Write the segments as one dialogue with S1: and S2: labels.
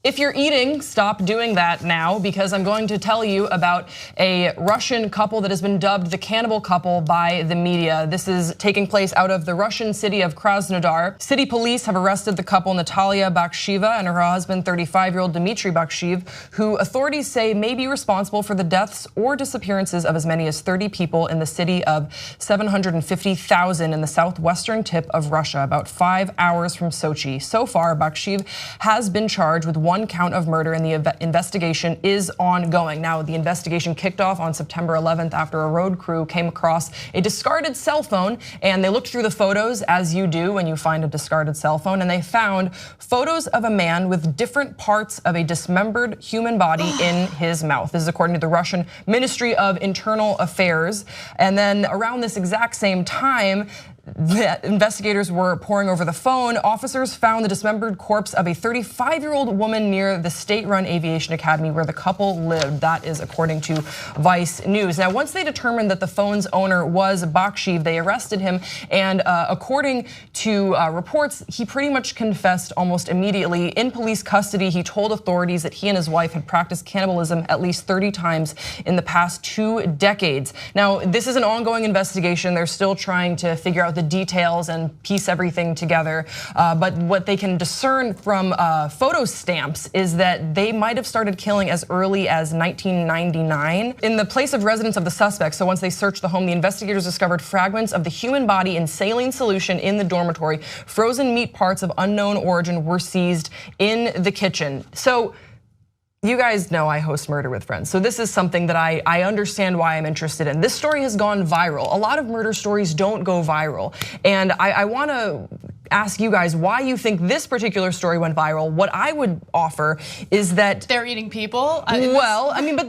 S1: If you're eating, stop doing that now, because I'm going to tell you about a Russian couple that has been dubbed the cannibal couple by the media. This is taking place out of the Russian city of Krasnodar. City police have arrested the couple Natalia Bakshiva and her husband, 35-year-old Dmitry Bakshiv, who authorities say may be responsible for the deaths or disappearances of as many as 30 people in the city of 750,000 in the southwestern tip of Russia, about 5 hours from Sochi. So far, Bakshiv has been charged with one count of murder, and the investigation is ongoing. Now, the investigation kicked off on September 11th after a road crew came across a discarded cell phone, and they looked through the photos, as you do when you find a discarded cell phone, and they found photos of a man with different parts of a dismembered human body in his mouth. This is according to the Russian Ministry of Internal Affairs. And then around this exact same time, the investigators were poring over the phone. Officers found the dismembered corpse of a 35-year-old woman near the state-run aviation academy where the couple lived. That is according to Vice News. Now, once they determined that the phone's owner was Bakshiv, they arrested him. And according to reports, he pretty much confessed almost immediately. In police custody, he told authorities that he and his wife had practiced cannibalism at least 30 times in the past 2 decades. Now, this is an ongoing investigation. They're still trying to figure out the details and piece everything together. But what they can discern from photo stamps is that they might have started killing as early as 1999. In the place of residence of the suspects, so once they searched the home, the investigators discovered fragments of the human body in saline solution in the dormitory. Frozen meat parts of unknown origin were seized in the kitchen. So you guys know I host Murder with Friends, so this is something that I understand why I'm interested in. This story has gone viral. A lot of murder stories don't go viral, and I wanna ask you guys why you think this particular story went viral. What I would offer is that
S2: they're eating people.
S1: Well, I mean, but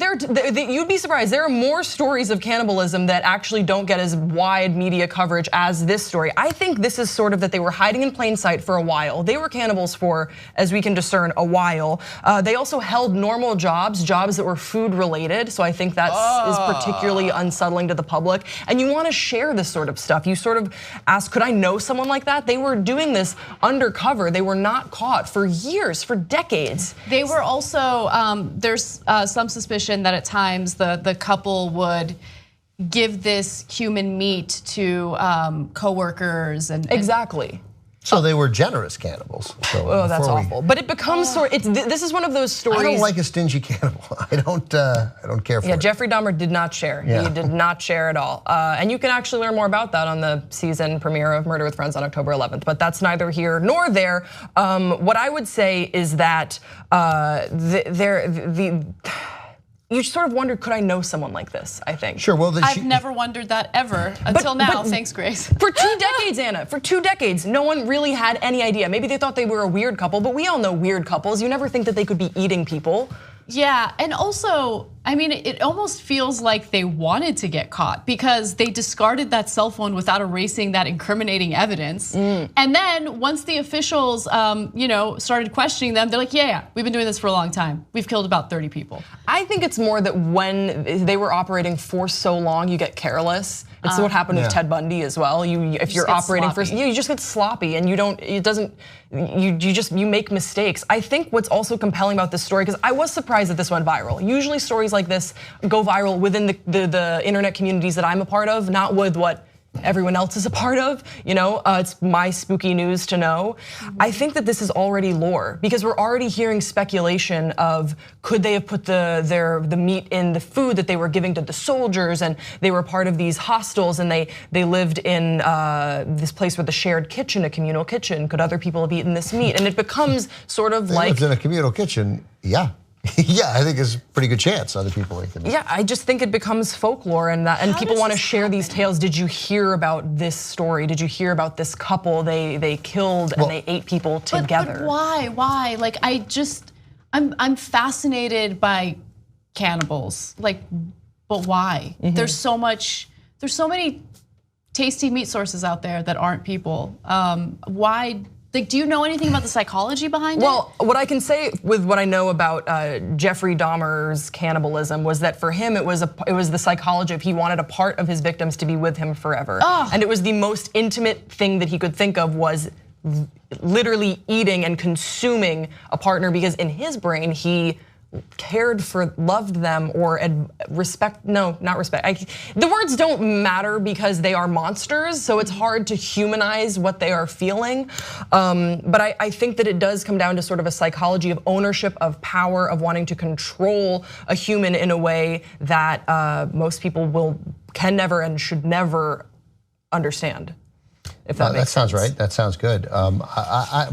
S1: you'd be surprised. There are more stories of cannibalism that actually don't get as wide media coverage as this story. I think this is sort of that they were hiding in plain sight for a while. They were cannibals for, as we can discern, a while. They also held normal jobs that were food related. So I think that is particularly unsettling to the public. And you want to share this sort of stuff. You sort of ask, could I know someone like that? They were doing this undercover. They were not caught for years, for decades.
S2: They were also, there's some suspicion that at times the couple would give this human meat to coworkers and
S1: exactly.
S3: So they were generous cannibals. So
S1: oh, that's awful. But it becomes this is one of those stories.
S3: I don't like a stingy cannibal. I don't care for it.
S1: Yeah, Jeffrey Dahmer did not share. Yeah. He did not share at all. And you can actually learn more about that on the season premiere of Murder with Friends on October 11th. But that's neither here nor there. What I would say is that you sort of wondered, could I know someone like this? I think.
S3: Sure. Well,
S2: I've never wondered that ever until now. Thanks, Grace.
S1: For 2 decades, Anna. For 2 decades, no one really had any idea. Maybe they thought they were a weird couple, but we all know weird couples. You never think that they could be eating people.
S2: Yeah, and also, I mean, it almost feels like they wanted to get caught because they discarded that cell phone without erasing that incriminating evidence. And then once the officials, started questioning them, they're like, yeah, we've been doing this for a long time. We've killed about 30 people.
S1: I think it's more that when they were operating for so long, you get careless. It's what happened with Ted Bundy as well. If you're operating for, you just get sloppy and you don't. It doesn't. You make mistakes. I think what's also compelling about this story, because I was surprised that this went viral. Usually stories like this go viral within the internet communities that I'm a part of, not with what everyone else is a part of. It's my spooky news to know. I think that this is already lore because we're already hearing speculation of could they have put the meat in the food that they were giving to the soldiers, and they were part of these hostels, and they lived in this place with a shared kitchen, a communal kitchen. Could other people have eaten this meat? And it becomes sort of like
S3: lived in a communal kitchen. Yeah. Yeah, I think there's a pretty good chance other people like them.
S1: Yeah, I just think it becomes folklore, and people want to share these tales. Did you hear about this story? Did you hear about this couple? They killed and they ate people together.
S2: But why? Like I'm fascinated by cannibals. Like, but why? There's so many tasty meat sources out there that aren't people. Why? Like, do you know anything about the psychology behind it?
S1: Well, what I can say with what I know about Jeffrey Dahmer's cannibalism was that for him it was the psychology of he wanted a part of his victims to be with him forever, and it was the most intimate thing that he could think of was literally eating and consuming a partner because in his brain he cared for, loved them, or respect, no, not respect. The words don't matter because they are monsters, so it's hard to humanize what they are feeling. But I think that it does come down to sort of a psychology of ownership, of power, of wanting to control a human in a way that most people can never and should never understand. If that makes
S3: sounds
S1: sense.
S3: right. That sounds good.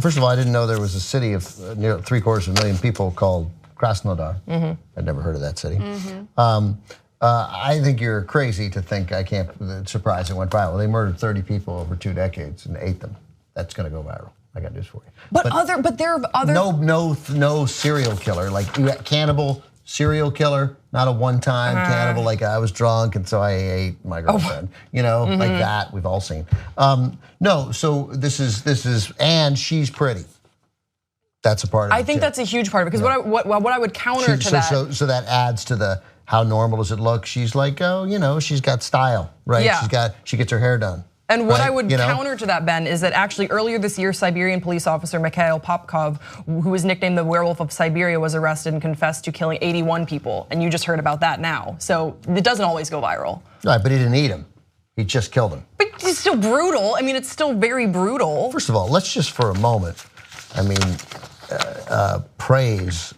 S3: First of all, I didn't know there was a city of near 750,000 people called Krasnodar. I'd never heard of that city. I think you're crazy to think I can't. Surprise! It went viral. They murdered 30 people over 2 decades and ate them. That's going to go viral. I got news for you.
S1: But there are other.
S3: No serial killer like you got Cannibal. Serial killer, not a one-time cannibal like I was drunk and so I ate my girlfriend. You know, like that we've all seen. No, so this is and she's pretty. That's a part of it.
S1: I think that's a huge part of it because what I would counter to that.
S3: So that adds to the how normal does it look? She's like, oh, you know, she's got style, right?
S1: Yeah.
S3: She gets her hair done.
S1: And what I would
S3: You know?
S1: counter to that, Ben, is that actually earlier this year, Siberian police officer Mikhail Popkov, who was nicknamed the Werewolf of Siberia, was arrested and confessed to killing 81 people. And you just heard about that now. So it doesn't always go viral.
S3: Right, but he didn't eat him. He just killed him.
S1: But it's still brutal. I mean, it's still very brutal.
S3: First of all, let's just for a moment, I mean, praise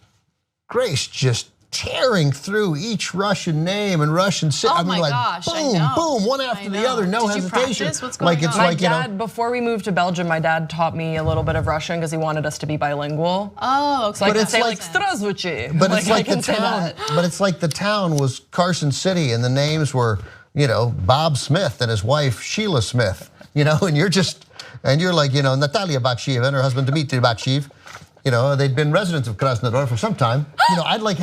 S3: Grace just tearing through each Russian name and Russian city.
S2: Oh
S3: I mean,
S2: my
S3: like
S2: gosh, I
S3: boom,
S2: know.
S3: boom, one after the other, no
S2: Did you
S3: hesitation.
S2: practice? What's going
S3: like it's
S2: on?
S3: like,
S1: My dad, before we moved to Belgium, my dad taught me a little bit of Russian because he wanted us to be bilingual.
S2: Oh, okay.
S1: So I
S3: But
S1: can
S3: it's
S1: say
S3: like-
S1: Zdravstvuyte.
S3: But it's like
S1: I
S3: the
S1: can say
S3: town.
S1: that.
S3: But it's like the town was Carson City, and the names were, you know, Bob Smith and his wife Sheila Smith. You know, and you're like, you know, Natalia Bakshieva and her husband Dmitry Bakshiv. You know, they'd been residents of Krasnodar for some time. You know, I'd like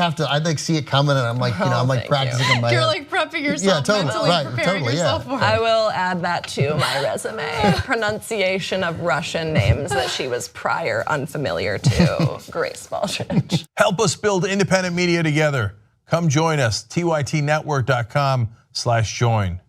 S3: see it coming, and I'm like, you know, I'm like
S1: thank
S3: practicing in my
S2: You're
S3: head.
S2: like prepping yourself mentally, preparing yourself for it.
S1: I will add that to my resume. Pronunciation of Russian names that she was prior unfamiliar to. Grace Baldridge.
S4: Help us build independent media together. Come join us, tytnetwork.com/join.